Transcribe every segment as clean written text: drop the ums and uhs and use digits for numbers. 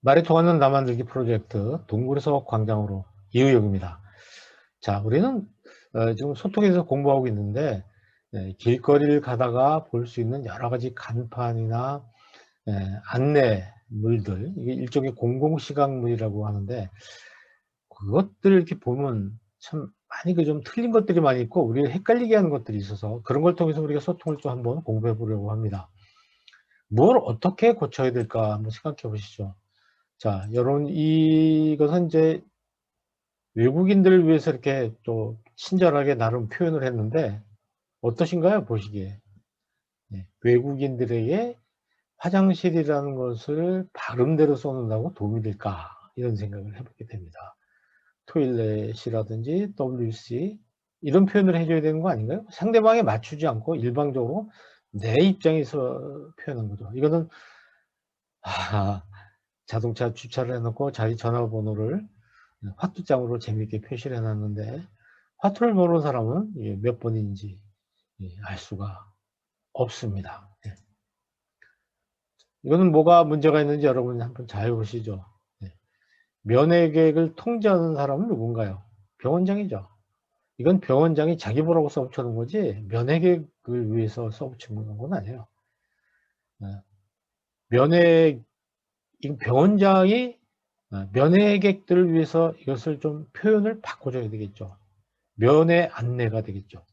말이 통하는 나 만들기 프로젝트 동굴에서 광장으로 이의영입니다. 자, 우리는 지금 소통에서 공부하고 있는데 길거리를 가다가 볼 수 있는 여러 가지 간판이나 안내물들, 이게 일종의 공공시각물이라고 하는데 그것들을 이렇게 보면 참 많이 그 좀 틀린 것들이 많이 있고 우리를 헷갈리게 하는 것들이 있어서 그런 걸 통해서 우리가 소통을 좀 한번 공부해 보려고 합니다. 뭘 어떻게 고쳐야 될까 한번 생각해 보시죠. 자, 여러분 이것은 이제 외국인들을 위해서 이렇게 또 친절하게 나름 표현을 했는데 어떠신가요? 보시기에. 네. 외국인들에게 화장실이라는 것을 발음대로 써놓는다고 도움이 될까? 이런 생각을 해보게 됩니다. 토일렛이라든지 WC 이런 표현을 해줘야 되는 거 아닌가요? 상대방에 맞추지 않고 일방적으로 내 입장에서 표현한 거죠. 이거는 자동차 주차를 해놓고 자기 전화번호를 화투장으로 재미있게 표시를 해놨는데 화투를 모르는 사람은 이게 몇 번인지 알 수가 없습니다. 이거는 뭐가 문제가 있는지 여러분이 한번 잘 보시죠. 면회객을 통제하는 사람은 누군가요? 병원장이죠. 이건 병원장이 자기 보라고 써붙여놓은 거지 면회객을 위해서 써붙인 건 아니에요. 면회 병원장이 면회객들을 위해서 이것을 좀 표현을 바꿔줘야 되겠죠. 면회 안내가 되겠죠.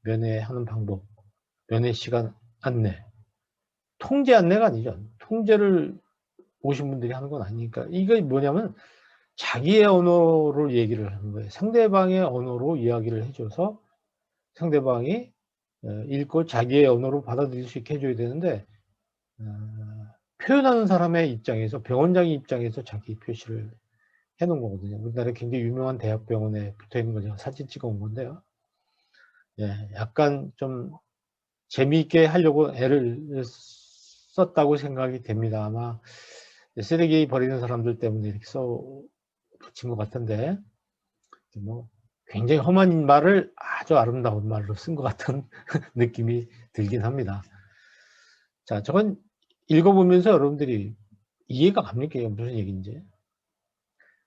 면회하는 방법, 면회 시간 안내. 통제 안내가 아니죠. 통제를 오신 분들이 하는 건 아니니까. 이게 뭐냐면 자기의 언어로 얘기를 하는 거예요. 상대방의 언어로 이야기를 해줘서 상대방이 읽고 자기의 언어로 받아들일 수 있게 해줘야 되는데 표현하는 사람의 입장에서 병원장의 입장에서 자기 표시를 해놓은 거거든요. 우리나라에 굉장히 유명한 대학병원에 붙어있는 거 제가 사진 찍어 온 건데요. 약간 좀 재미있게 하려고 애를 썼다고 생각이 됩니다. 아마 쓰레기 버리는 사람들 때문에 이렇게 써 붙인 것 같은데 뭐 굉장히 험한 말을 아주 아름다운 말로 쓴 것 같은 느낌이 들긴 합니다. 자, 저건 읽어보면서 여러분들이 이해가 갑니까? 이게 무슨 얘기인지.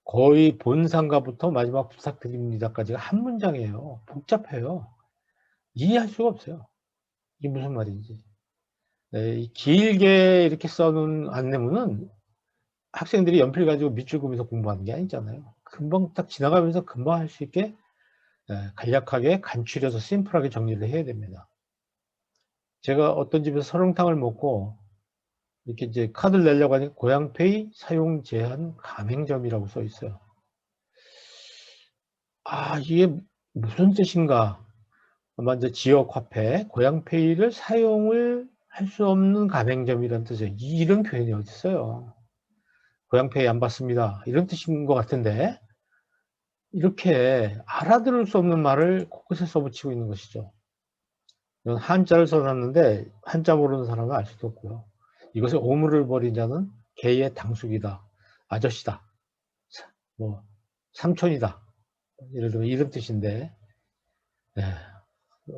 거의 본상가부터 마지막 부탁드립니다까지가 한 문장이에요. 복잡해요. 이해할 수가 없어요. 이게 무슨 말인지. 길게 이렇게 써놓은 안내문은 학생들이 연필 가지고 밑줄 그으면서 공부하는 게 아니잖아요. 금방 딱 지나가면서 금방 할 수 있게 간략하게 간추려서 심플하게 정리를 해야 됩니다. 제가 어떤 집에서 설렁탕을 먹고 이렇게 이제 카드를 내려고 하니까 고향페이 사용 제한 가맹점이라고 써 있어요. 이게 무슨 뜻인가? 아마 이제 지역 화폐, 고향페이를 사용을 할 수 없는 가맹점이라는 뜻이에요. 이런 표현이 어디 있어요? 고향페이 안 받습니다. 이런 뜻인 것 같은데 이렇게 알아들을 수 없는 말을 곳곳에 써붙이고 있는 것이죠. 이건 한자를 써놨는데 한자 모르는 사람은 알 수도 없고요. 이것에 오물을 버린 자는 개의 당숙이다, 아저씨다, 뭐 삼촌이다, 예를 들면 이런 뜻인데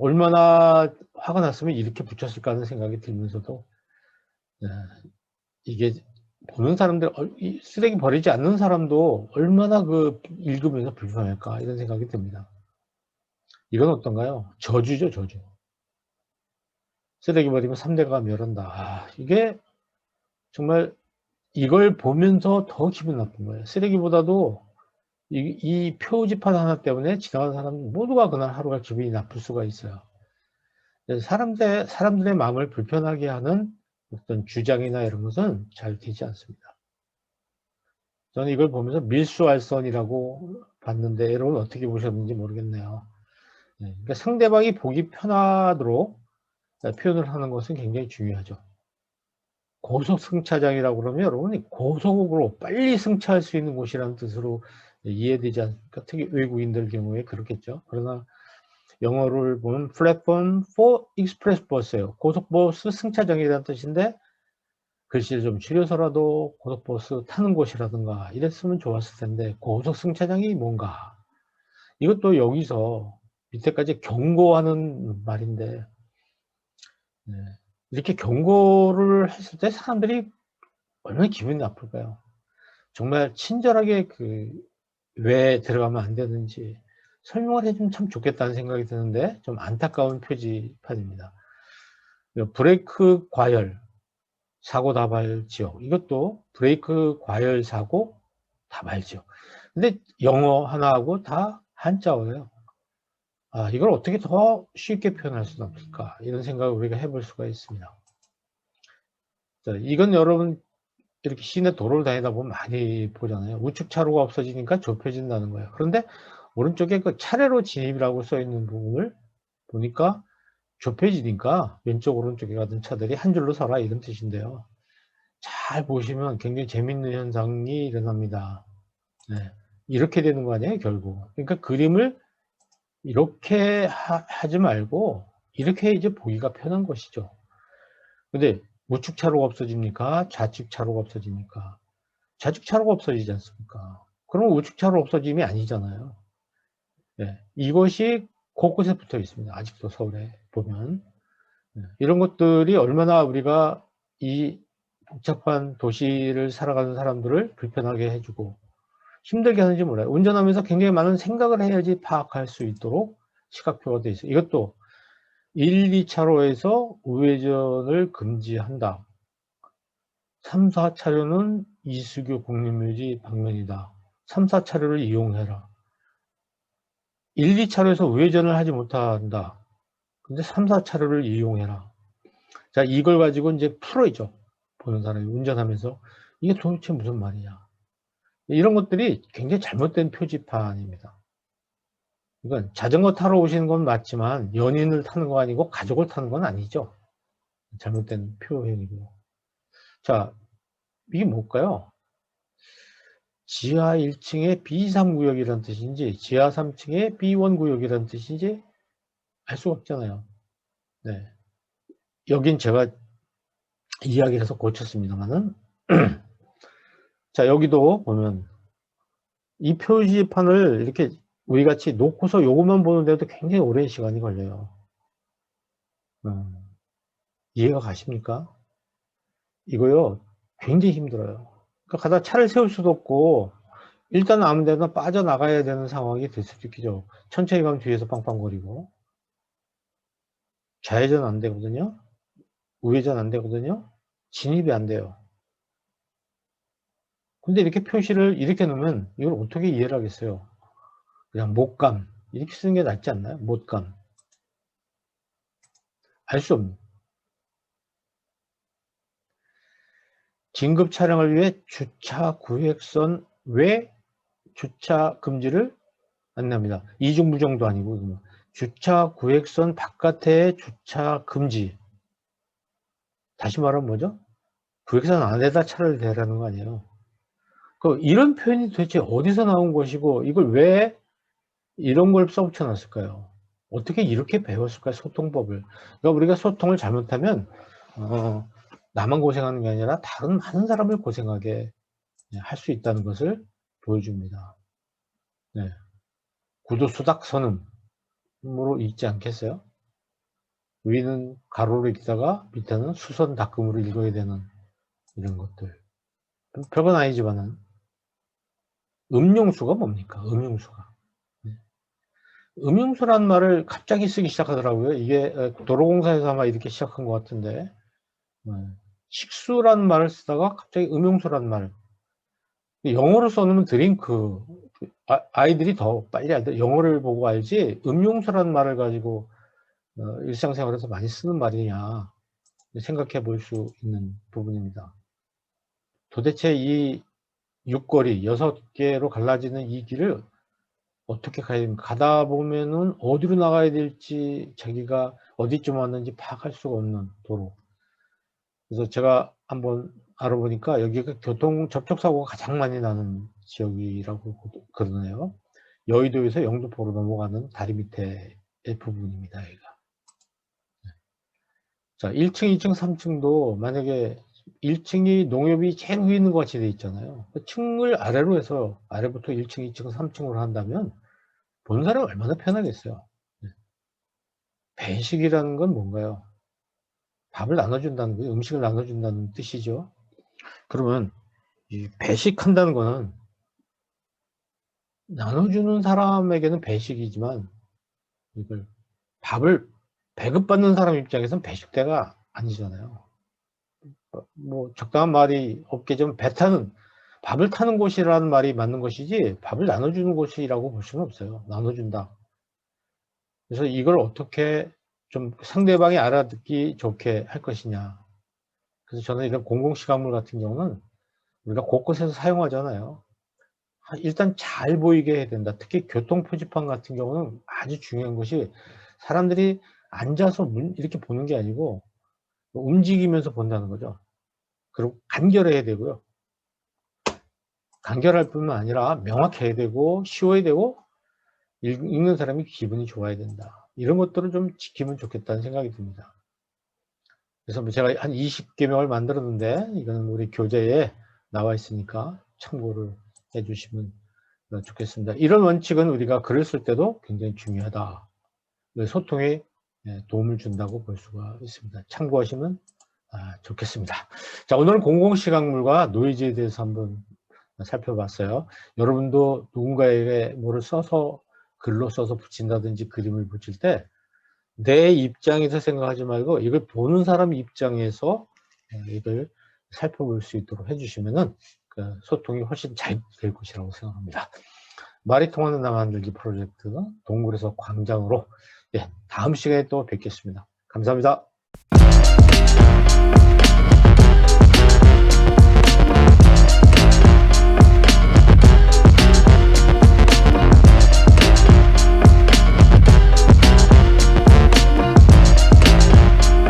얼마나 화가 났으면 이렇게 붙였을까 하는 생각이 들면서도 이게 보는 사람들, 쓰레기 버리지 않는 사람도 얼마나 그 읽으면서 불편할까 이런 생각이 듭니다. 이건 어떤가요? 저주죠, 저주. 쓰레기 버리면 3대가 멸한다. 이게 정말 이걸 보면서 더 기분 나쁜 거예요. 쓰레기보다도 이 표지판 하나 때문에 지나가는 사람 모두가 그날 하루가 기분이 나쁠 수가 있어요. 사람들의 마음을 불편하게 하는 어떤 주장이나 이런 것은 잘 되지 않습니다. 저는 이걸 보면서 밀수알선이라고 봤는데 여러분 어떻게 보셨는지 모르겠네요. 그러니까 상대방이 보기 편하도록 표현을 하는 것은 굉장히 중요하죠. 고속승차장이라고 그러면 여러분이 고속으로 빨리 승차할 수 있는 곳이라는 뜻으로 이해되지 않습니까? 특히 외국인들 경우에 그렇겠죠. 그러나 영어를 보면 플랫폼 for express bus예요. 고속버스 승차장이라는 뜻인데 글씨를 좀 줄여서라도 고속버스 타는 곳이라든가 이랬으면 좋았을 텐데 고속승차장이 뭔가 이것도 여기서 밑에까지 경고하는 말인데 이렇게 경고를 했을 때 사람들이 얼마나 기분이 나쁠까요? 정말 친절하게 왜 들어가면 안 되는지 설명을 해 주면 참 좋겠다는 생각이 드는데 좀 안타까운 표지판입니다. 브레이크 과열, 사고 다발 지역. 이것도 브레이크 과열 사고 다발 지역. 근데 영어 하나하고 다 한자어예요. 이걸 어떻게 더 쉽게 표현할 수는 없을까? 이런 생각을 우리가 해볼 수가 있습니다. 자, 이건 여러분 이렇게 시내 도로를 다니다 보면 많이 보잖아요. 우측 차로가 없어지니까 좁혀진다는 거예요. 그런데 오른쪽에 그 차례로 진입이라고 써 있는 부분을 보니까 좁혀지니까 왼쪽 오른쪽에 가던 차들이 한 줄로 서라 이런 뜻인데요. 잘 보시면 굉장히 재밌는 현상이 일어납니다. 네. 이렇게 되는 거 아니에요, 결국. 그러니까 그림을 이렇게 하지 말고 이렇게 이제 보기가 편한 것이죠. 근데 우측 차로가 없어집니까? 좌측 차로가 없어집니까? 좌측 차로가 없어지지 않습니까? 그러면 우측 차로 없어짐이 아니잖아요. 네. 이것이 곳곳에 붙어 있습니다. 아직도 서울에 보면. 네. 이런 것들이 얼마나 우리가 이 복잡한 도시를 살아가는 사람들을 불편하게 해주고 힘들게 하는지 몰라요. 운전하면서 굉장히 많은 생각을 해야지 파악할 수 있도록 시각표가 되어 있어요. 이것도 1, 2차로에서 우회전을 금지한다. 3, 4차로는 이수교 국립묘지 방면이다. 3, 4차로를 이용해라. 1, 2차로에서 우회전을 하지 못한다. 근데 3, 4차로를 이용해라. 자, 이걸 가지고 이제 풀어야죠. 보는 사람이 운전하면서. 이게 도대체 무슨 말이냐. 이런 것들이 굉장히 잘못된 표지판입니다. 이건 자전거 타러 오시는 건 맞지만 연인을 타는 거 아니고 가족을 타는 건 아니죠. 잘못된 표현이고. 자, 이게 뭘까요? 지하 1층의 B3 구역이라는 뜻인지 지하 3층의 B1 구역이라는 뜻인지 알 수가 없잖아요. 네. 여긴 제가 이야기를 해서 고쳤습니다만은 자, 여기도 보면 이 표지판을 이렇게 우리 같이 놓고서 요것만 보는데도 굉장히 오랜 시간이 걸려요. 이해가 가십니까? 이거요, 굉장히 힘들어요. 그러니까 가다 차를 세울 수도 없고, 일단 아무 데나 빠져나가야 되는 상황이 될 수도 있겠죠. 천천히 가면 뒤에서 빵빵거리고. 좌회전 안 되거든요. 우회전 안 되거든요. 진입이 안 돼요. 근데 이렇게 표시를 이렇게 놓으면 이걸 어떻게 이해를 하겠어요? 그냥 못감. 이렇게 쓰는 게 낫지 않나요? 못감. 알 수 없는. 진급 촬영을 위해 주차 구획선 외 주차 금지를 안내합니다. 이중부정도 아니고 주차 구획선 바깥에 주차 금지. 다시 말하면 뭐죠? 구획선 안에다 차를 대라는 거 아니에요. 이런 표현이 도대체 어디서 나온 것이고 이걸 왜 이런 걸 써붙여 놨을까요? 어떻게 이렇게 배웠을까요? 소통법을. 그러니까 우리가 소통을 잘못하면 나만 고생하는 게 아니라 다른 많은 사람을 고생하게 할 수 있다는 것을 보여줍니다. 네. 구두수닥 선음으로 읽지 않겠어요? 위는 가로로 읽다가 밑에는 수선 닦음으로 읽어야 되는 이런 것들. 별건 아니지만은 음용수가 뭡니까? 음용수가. 음용수란 말을 갑자기 쓰기 시작하더라고요. 이게 도로공사에서 아마 이렇게 시작한 것 같은데 식수란 말을 쓰다가 갑자기 음용수란 말. 영어로 써놓으면 드링크. 아이들이 더 빨리 알죠. 영어를 보고 알지 음용수란 말을 가지고 일상생활에서 많이 쓰는 말이냐 생각해 볼 수 있는 부분입니다. 도대체 이 6거리 6개로 갈라지는 이 길을 어떻게 가야 됩니까? 가다 보면은 어디로 나가야 될지 자기가 어디쯤 왔는지 파악할 수가 없는 도로. 그래서 제가 한번 알아보니까 여기가 교통 접촉사고가 가장 많이 나는 지역이라고 그러네요. 여의도에서 영등포로 넘어가는 다리 밑에 부분입니다. 여기가. 자, 1층, 2층, 3층도 만약에 1층이 농협이 제일 위에 있는 것 같이 돼 있잖아요. 층을 아래로 해서 아래부터 1층, 2층, 3층으로 한다면 보는 사람이 얼마나 편하겠어요. 배식이라는 건 뭔가요? 밥을 나눠준다는 거예요. 음식을 나눠준다는 뜻이죠. 그러면 이 배식한다는 거는 나눠주는 사람에게는 배식이지만 이걸 밥을 배급받는 사람 입장에서는 배식대가 아니잖아요. 뭐 적당한 말이 없게 좀 배 타는, 밥을 타는 곳이라는 말이 맞는 것이지 밥을 나눠주는 곳이라고 볼 수는 없어요. 나눠준다. 그래서 이걸 어떻게 좀 상대방이 알아듣기 좋게 할 것이냐. 그래서 저는 이런 공공시각물 같은 경우는 우리가 곳곳에서 사용하잖아요. 일단 잘 보이게 해야 된다. 특히 교통 표지판 같은 경우는 아주 중요한 것이 사람들이 앉아서 이렇게 보는 게 아니고 움직이면서 본다는 거죠. 그리고 간결해야 되고요. 간결할 뿐만 아니라 명확해야 되고 쉬워야 되고 읽는 사람이 기분이 좋아야 된다. 이런 것들을 좀 지키면 좋겠다는 생각이 듭니다. 그래서 뭐 제가 한 20개명을 만들었는데 이거는 우리 교재에 나와 있으니까 참고를 해 주시면 좋겠습니다. 이런 원칙은 우리가 글을 쓸 때도 굉장히 중요하다. 소통에 도움을 준다고 볼 수가 있습니다. 참고하시면 좋겠습니다. 자, 오늘은 공공시각물과 노이즈에 대해서 한번 살펴봤어요. 여러분도 누군가에게 뭐를 써서 글로 써서 붙인다든지 그림을 붙일 때 내 입장에서 생각하지 말고 이걸 보는 사람 입장에서 이걸 살펴볼 수 있도록 해주시면은 그 소통이 훨씬 잘 될 것이라고 생각합니다. 말이 통하는 나 만들기 프로젝트 동굴에서 광장으로 다음 시간에 또 뵙겠습니다. 감사합니다.